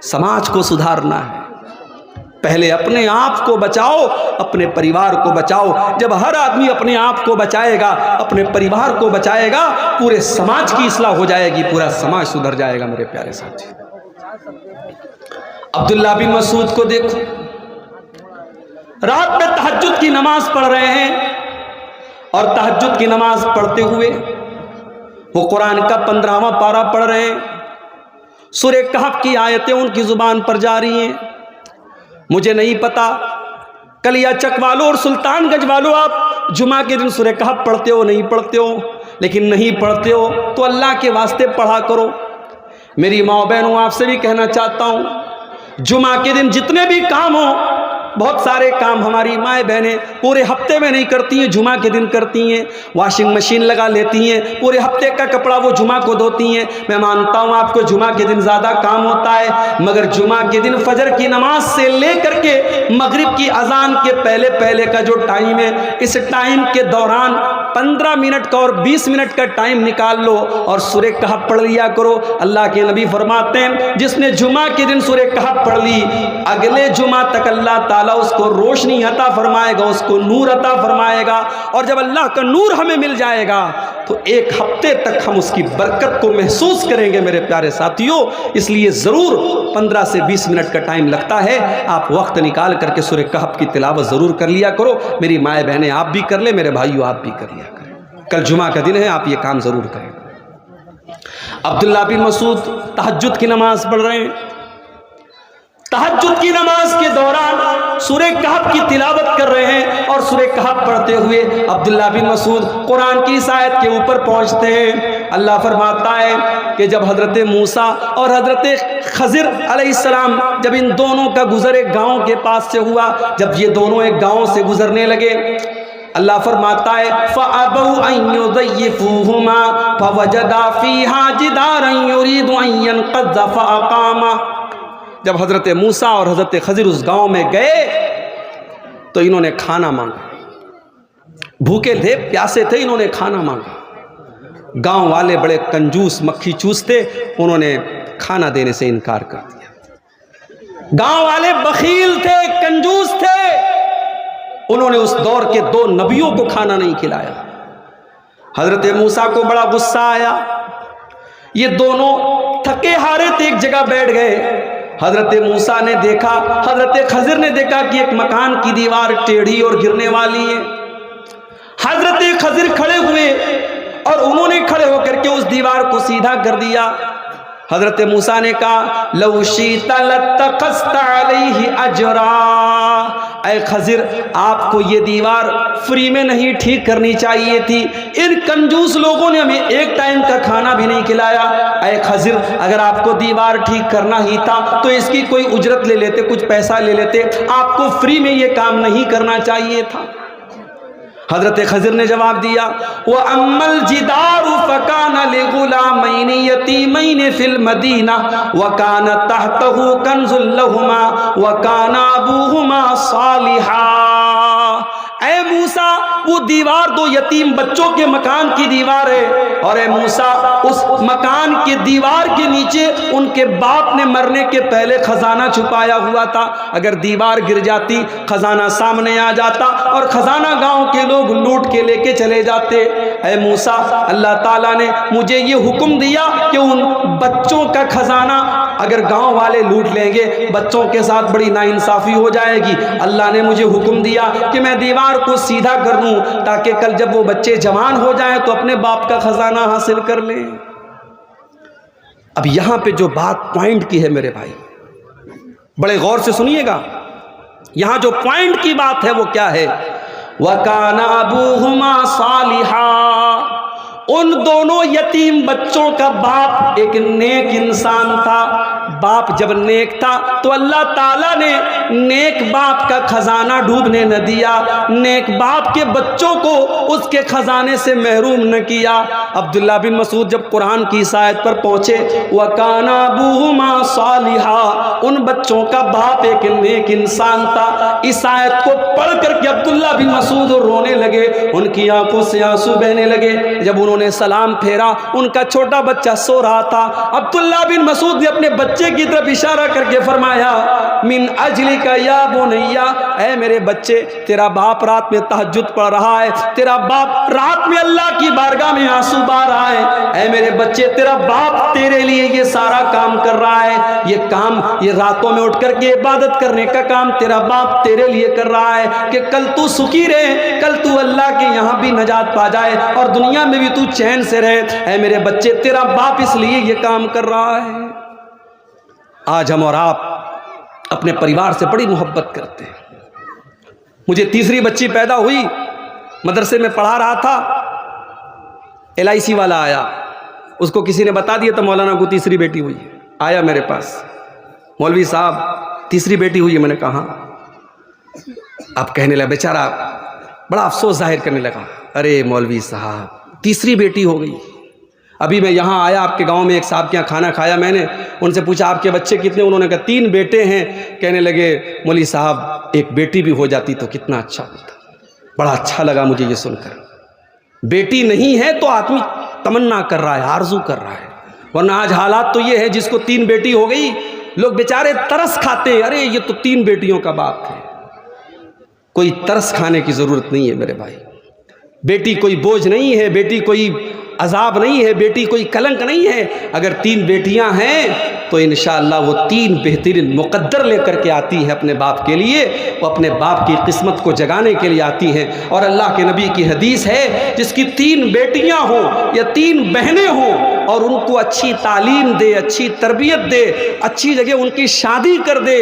سماج کو سدھارنا ہے۔ پہلے اپنے آپ کو بچاؤ، اپنے پریوار کو بچاؤ۔ جب ہر آدمی اپنے آپ کو بچائے گا، اپنے پریوار کو بچائے گا، پورے سماج کی اصلاح ہو جائے گی، پورا سماج سدھر جائے گا میرے پیارے ساتھی۔ عبداللہ بن مسعود کو دیکھو، رات میں تہجد کی نماز پڑھ رہے ہیں، اور تہجد کی نماز پڑھتے ہوئے وہ قرآن کا 15واں پارہ پڑھ رہے ہیں، سورہ کہف کی آیتیں ان کی زبان پر جاری ہیں۔ مجھے نہیں پتا کلیا چک والوں اور سلطان گنج والوں آپ جمعہ کے دن سورہ کہف پڑھتے ہو نہیں پڑھتے ہو، لیکن نہیں پڑھتے ہو تو اللہ کے واسطے پڑھا کرو۔ میری ماں بہنوں، آپ سے بھی کہنا چاہتا ہوں، جمعہ کے دن جتنے بھی کام ہوں، بہت سارے کام ہماری مائیں بہنیں پورے ہفتے میں نہیں کرتی ہیں، جمعہ کے دن کرتی ہیں۔ واشنگ مشین لگا لیتی ہیں، پورے ہفتے کا کپڑا وہ جمعہ کو دھوتی ہیں۔ میں مانتا ہوں آپ کو جمعہ کے دن زیادہ کام ہوتا ہے، مگر جمعہ کے دن فجر کی نماز سے لے کر کے مغرب کی اذان کے پہلے کا جو ٹائم ہے، اس ٹائم کے دوران 15 منٹ کا اور 20 منٹ کا ٹائم نکال لو اور سورہ کہف پڑھ لیا کرو۔ اللہ کے نبی فرماتے ہیں، جس نے جمعہ کے دن سورہ کہف پڑھ لی، اگلے جمعہ تک اللہ تعالیٰ اس کو روشنی عطا فرمائے گا، اس کو نور عطا فرمائے گا، اور جب اللہ کا نور ہمیں مل جائے گا تو ایک ہفتے تک ہم اس کی برکت کو محسوس کریں گے میرے پیارے ساتھیوں۔ اس لیے ضرور 15 سے 20 منٹ کا ٹائم لگتا ہے، آپ وقت نکال کر کے سورہ کہف کی تلاوت ضرور کر لیا کرو۔ میری مائیں بہنیں آپ بھی کر لیں، میرے بھائیوں آپ بھی کر لیا کریں۔ کل جمعہ کا دن ہے، آپ یہ کام ضرور کریں۔ عبداللہ بن مسعود تہجد کی نماز پڑھ رہے ہیں، تہجد کی نماز کے دوران سورہ کہف کی تلاوت کر رہے ہیں، اور سورہ کہف پڑھتے ہوئے عبداللہ بن مسعود قرآن کی اس آیت کے اوپر پہنچتے ہیں۔ اللہ فرماتا ہے کہ جب حضرت موسیٰ اور حضرت خضر علیہ السلام، جب ان دونوں کا گزر ایک گاؤں کے پاس سے ہوا، جب یہ دونوں ایک گاؤں سے گزرنے لگے، اللہ فرماتا ہے فَأَبَوْا أَن يُضَيِّفُوهُمَا فَوَجَدَا فِيهَا جِدَارًا يُرِيدُ أَن يَنقَضَّ فَأَقَامَهُ۔ جب حضرت موسیٰ اور حضرت خضر اس گاؤں میں گئے تو انہوں نے کھانا مانگا، بھوکے تھے، پیاسے تھے، انہوں نے کھانا مانگا۔ گاؤں والے بڑے کنجوس مکھی چوس تھے، انہوں نے کھانا دینے سے انکار کر دیا۔ گاؤں والے بخیل تھے، کنجوس تھے، انہوں نے اس دور کے 2 نبیوں کو کھانا نہیں کھلایا۔ حضرت موسیٰ کو بڑا غصہ آیا، یہ دونوں تھکے ہارے تھے، ایک جگہ بیٹھ گئے۔ حضرت موسیٰ نے دیکھا، حضرت خضر نے دیکھا کہ ایک مکان کی دیوار ٹیڑھی اور گرنے والی ہے۔ حضرت خضر کھڑے ہوئے اور انہوں نے کھڑے ہو کر کے اس دیوار کو سیدھا کر دیا۔ حضرت موسیٰ نے کہا لَوْ شِئْتَ لَاتَّخَذْتَ عَلَيْهِ أَجْرًا، اے خضر آپ کو یہ دیوار فری میں نہیں ٹھیک کرنی چاہیے تھی، ان کنجوس لوگوں نے ہمیں ایک ٹائم کا کھانا بھی نہیں کھلایا۔ اے خضر اگر آپ کو دیوار ٹھیک کرنا ہی تھا تو اس کی کوئی اجرت لے لیتے، کچھ پیسہ لے لیتے، آپ کو فری میں یہ کام نہیں کرنا چاہیے تھا۔ حضرت خضر نے جواب دیا وَأَمَّا الْجِدَارُ فَكَانَ لِغُلَامَيْنِ يَتِيمَيْنِ فِي الْمَدِينَةِ وَكَانَ تَحْتَهُ كَنْزٌ لَهُمَا وَكَانَ أَبُوهُمَا صَالِحًا۔ اے موسیٰ وہ دیوار 2 یتیم بچوں کے مکان کی دیوار ہے، اور اے موسیٰ اس مکان کے دیوار کے نیچے ان کے باپ نے مرنے کے پہلے خزانہ چھپایا ہوا تھا، اگر دیوار گر جاتی خزانہ سامنے آ جاتا اور خزانہ گاؤں کے لوگ لوٹ کے لے کے چلے جاتے۔ اے موسیٰ اللہ تعالیٰ نے مجھے یہ حکم دیا کہ ان بچوں کا خزانہ اگر گاؤں والے لوٹ لیں گے بچوں کے ساتھ بڑی ناانصافی ہو جائے گی، اللہ نے مجھے حکم دیا کہ میں دیوار کو سیدھا کر دوں تاکہ کل جب وہ بچے جوان ہو جائیں تو اپنے باپ کا خزانہ حاصل کر لیں۔ اب یہاں پہ جو بات پوائنٹ کی ہے میرے بھائی بڑے غور سے سنیے گا، یہاں جو پوائنٹ کی بات ہے وہ کیا ہے؟ وَكَانَ أَبُوهُمَا صَالِحًا، ان دونوں یتیم بچوں کا باپ ایک نیک انسان تھا۔ باپ جب نیک تھا تو اللہ تعالیٰ نے نیک باپ کا خزانہ ڈوبنے نہ دیا، نیک باپ کے بچوں کو اس کے خزانے سے محروم نہ کیا۔ عبداللہ بن مسعود جب قرآن کی اس آیت پر پہنچے وَكَانَ أَبُوهُمَا صَالِحًا، ان بچوں کا باپ ایک نیک انسان تھا۔ اس آیت کو پڑھ کر کے عبداللہ بن مسعود رونے لگے، ان کی آنکھوں سے آنسو بہنے لگے۔ جب انہوں نے سلام پھیرا، ان کا چھوٹا بچہ سو رہا تھا۔ عبداللہ بن مسعود نے اپنے بچے کی طرف اشارہ کر کے فرمایا، من اجلک یا بنیا، اے میرے بچے، تیرا باپ رات میں تہجد پڑھ رہا ہے، تیرا باپ رات میں اللہ کی بارگاہ میں آنسو بہا رہا ہے۔ اے میرے بچے، تیرا باپ تیرے لیے یہ سارا کام کر رہا ہے، یہ کام، یہ راتوں میں اٹھ کر کے عبادت کرنے کا کام تیرا باپ تیرے لیے کر رہا ہے کہ کل تو سکھی رہے، کل تو اللہ کے یہاں بھی نجات پا جائے اور دنیا میں بھی تو چین سے رہے۔ اے میرے بچے، تیرا باپ اس لیے یہ کام کر رہا ہے۔ آج ہم اور آپ اپنے پریوار سے بڑی محبت کرتے ہیں۔ مجھے تیسری بچی پیدا ہوئی، مدرسے میں پڑھا رہا تھا، LIC والا آیا، اس کو کسی نے بتا دیا تھا مولانا کو تیسری بیٹی ہوئی ہے۔ آیا میرے پاس، مولوی صاحب تیسری بیٹی ہوئی ہے۔ میں نے کہا، اب کہنے لگا، بیچارہ بڑا افسوس ظاہر کرنے لگا، ارے مولوی صاحب تیسری بیٹی ہو گئی۔ ابھی میں یہاں آیا، آپ کے گاؤں میں ایک صاحب کے یہاں کھانا کھایا، میں نے ان سے پوچھا آپ کے بچے کتنے؟ انہوں نے کہا 3 بیٹے ہیں۔ کہنے لگے، مولوی صاحب ایک بیٹی بھی ہو جاتی تو کتنا اچھا ہوتا۔ بڑا اچھا لگا مجھے یہ سن کر۔ بیٹی نہیں ہے تو آدمی تمنا کر رہا ہے، آرزو کر رہا ہے، ورنہ آج حالات تو یہ ہے جس کو 3 بیٹی ہو گئی لوگ بیچارے ترس کھاتے ہیں، ارے یہ تو 3 بیٹیوں کا باپ ہے۔ کوئی ترس کھانے کی ضرورت نہیں ہے میرے بھائی۔ بیٹی کوئی بوجھ نہیں ہے، بیٹی کوئی عذاب نہیں ہے، بیٹی کوئی کلنک نہیں ہے۔ اگر 3 بیٹیاں ہیں تو انشاءاللہ وہ 3 بہترین مقدر لے کر کے آتی ہیں اپنے باپ کے لیے، وہ اپنے باپ کی قسمت کو جگانے کے لیے آتی ہیں۔ اور اللہ کے نبی کی حدیث ہے، جس کی 3 بیٹیاں ہوں یا 3 بہنیں ہوں اور ان کو اچھی تعلیم دے، اچھی تربیت دے، اچھی جگہ ان کی شادی کر دے،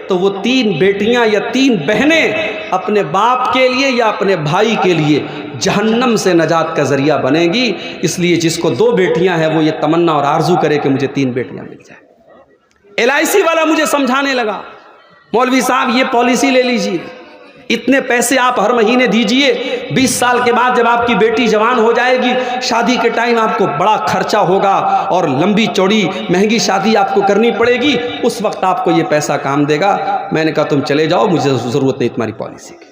تو وہ 3 بیٹیاں یا 3 بہنیں اپنے باپ کے لیے یا اپنے بھائی کے لیے جہنم سے نجات کا ذریعہ بنے گی۔ اس لیے جس کو 2 بیٹیاں ہیں وہ یہ تمنا اور آرزو کرے کہ مجھے 3 بیٹیاں مل جائیں۔ LIC والا مجھے سمجھانے لگا، مولوی صاحب یہ پالیسی لے لیجیے، اتنے پیسے آپ ہر مہینے دیجئے، 20 سال کے بعد جب آپ کی بیٹی جوان ہو جائے گی، شادی کے ٹائم آپ کو بڑا خرچہ ہوگا اور لمبی چوڑی مہنگی شادی آپ کو کرنی پڑے گی، اس وقت آپ کو یہ پیسہ کام دے گا۔ میں نے کہا تم چلے جاؤ، مجھے ضرورت نہیں تمہاری پالیسی کی۔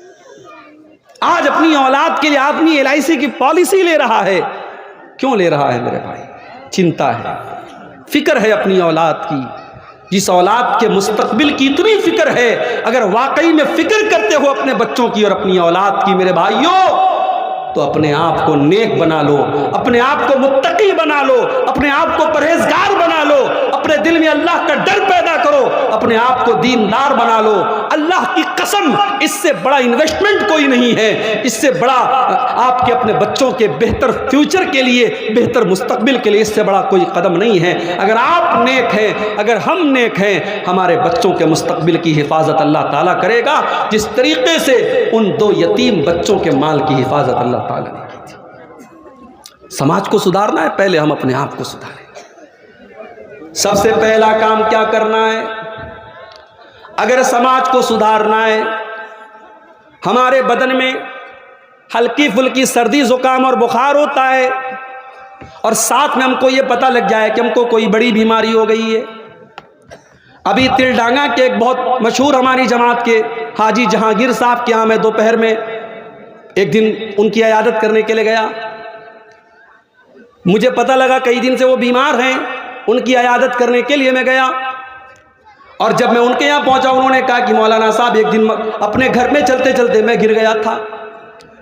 آج اپنی اولاد کے لیے آدمی LIC کی پالیسی لے رہا ہے۔ کیوں لے رہا ہے میرے بھائی؟ چنتا ہے، فکر ہے اپنی اولاد کی۔ جس اولاد کے مستقبل کی اتنی فکر ہے، اگر واقعی میں فکر کرتے ہو اپنے بچوں کی اور اپنی اولاد کی میرے بھائیوں، تو اپنے آپ کو نیک بنا لو، اپنے آپ کو متقی بنا لو، اپنے آپ کو پرہیزگار بنا لو، اپنے دل میں اللہ کا ڈر پیدا کرو، اپنے آپ کو دیندار بنا لو۔ اللہ کی قسم، اس سے بڑا انویسٹمنٹ کوئی نہیں ہے، اس سے بڑا آپ کے اپنے بچوں کے بہتر فیوچر کے لیے، بہتر مستقبل کے لیے اس سے بڑا کوئی قدم نہیں ہے۔ اگر آپ نیک ہیں، اگر ہم نیک ہیں، ہمارے بچوں کے مستقبل کی حفاظت اللہ تعالیٰ کرے گا، جس طریقے سے ان 2 یتیم بچوں کے مال کی حفاظت اللہ تعالیٰ نے کی تھی۔ سماج کو سدھارنا ہے، پہلے ہم اپنے آپ کو سدھاریں۔ سب سے پہلا کام کیا کرنا ہے؟ اگر سماج کو سدھارنا ہے، ہمارے بدن میں ہلکی پھلکی سردی زکام اور بخار ہوتا ہے اور ساتھ میں ہم کو یہ پتہ لگ جائے کہ ہم کو کوئی بڑی بیماری ہو گئی ہے۔ ابھی تلڈانگا کے ایک بہت مشہور ہماری جماعت کے حاجی جہانگیر صاحب کے یہاں میں دوپہر میں ایک دن ان کی عیادت کرنے کے لیے گیا۔ مجھے پتہ لگا کئی دن سے وہ بیمار ہیں، ان کی عیادت کرنے کے لیے میں گیا، اور جب میں ان کے یہاں پہنچا انہوں نے کہا کہ مولانا صاحب ایک دن اپنے گھر میں چلتے چلتے میں گر گیا تھا،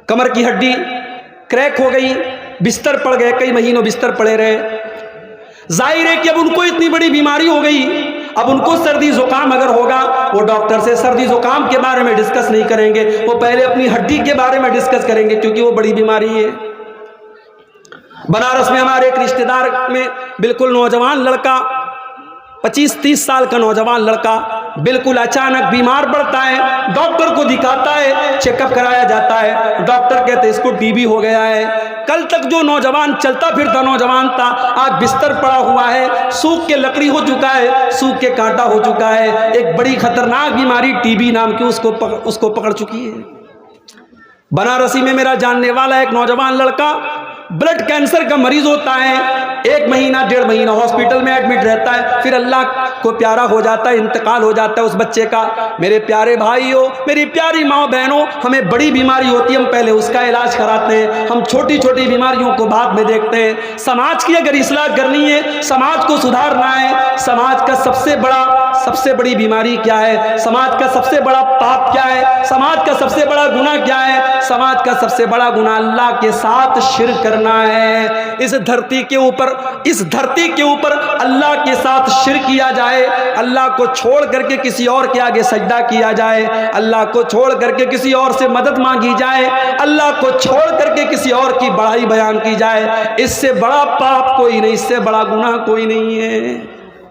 کمر کی ہڈی کریک ہو گئی، بستر پڑ گئے، کئی مہینوں بستر پڑے رہے۔ ظاہر ہے کہ اب ان کو اتنی بڑی بیماری ہو گئی، اب ان کو سردی زکام اگر ہوگا، وہ ڈاکٹر سے سردی زکام کے بارے میں ڈسکس نہیں کریں گے، وہ پہلے اپنی ہڈی کے بارے میں ڈسکس کریں گے، کیونکہ وہ بڑی بیماری ہے۔ بنارس میں ہمارے ایک رشتہ دار میں بالکل نوجوان لڑکا، 25-30 سال کا نوجوان لڑکا بالکل اچانک بیمار پڑتا ہے، ڈاکٹر کو دکھاتا ہے، چیک اپ کرایا جاتا ہے، ڈاکٹر کہتے ہیں اس کو TB ہو گیا ہے۔ کل تک جو نوجوان چلتا پھرتا نوجوان تھا، آج بستر پڑا ہوا ہے، سوکھ کے لکڑی ہو چکا ہے، سوکھ کے کانٹا ہو چکا ہے، ایک بڑی خطرناک بیماری TB نام کی اس کو پکڑ چکی ہے۔ بنارسی میں میرا جاننے والا ایک نوجوان لڑکا بلڈ کینسر کا مریض ہوتا ہے، 1 مہینہ 1.5 مہینہ ہاسپٹل میں ایڈمٹ رہتا ہے، پھر اللہ کو پیارا ہو جاتا ہے، انتقال ہو جاتا ہے اس بچے کا۔ میرے پیارے بھائیوں، میری پیاری ماں بہنوں، ہمیں بڑی بیماری ہوتی ہے، ہم پہلے اس کا علاج کراتے ہیں، ہم چھوٹی چھوٹی بیماریوں کو بعد میں دیکھتے ہیں۔ سماج کی اگر اصلاح کرنی ہے، سماج کو سدھارنا ہے، سماج کا سب سے بڑی بیماری کیا ہے؟ سماج کا سب سے بڑا پاپ کیا ہے؟ سماج کا سب سے بڑا گناہ کیا ہے؟ سماج کا سب سے بڑا گناہ اللہ کے ساتھ شرک کرنا ہے۔ اس دھرتی کے اوپر اللہ کے ساتھ شرک کیا جائے، اللہ کو چھوڑ کر کے کسی اور کے آگے سجدہ کیا جائے، اللہ کو چھوڑ کر کے کسی اور سے مدد مانگی جائے، اللہ کو چھوڑ کر کے کسی اور کی بڑائی بیان کی جائے، اس سے بڑا پاپ کوئی نہیں، اس سے بڑا گناہ کوئی نہیں ہے۔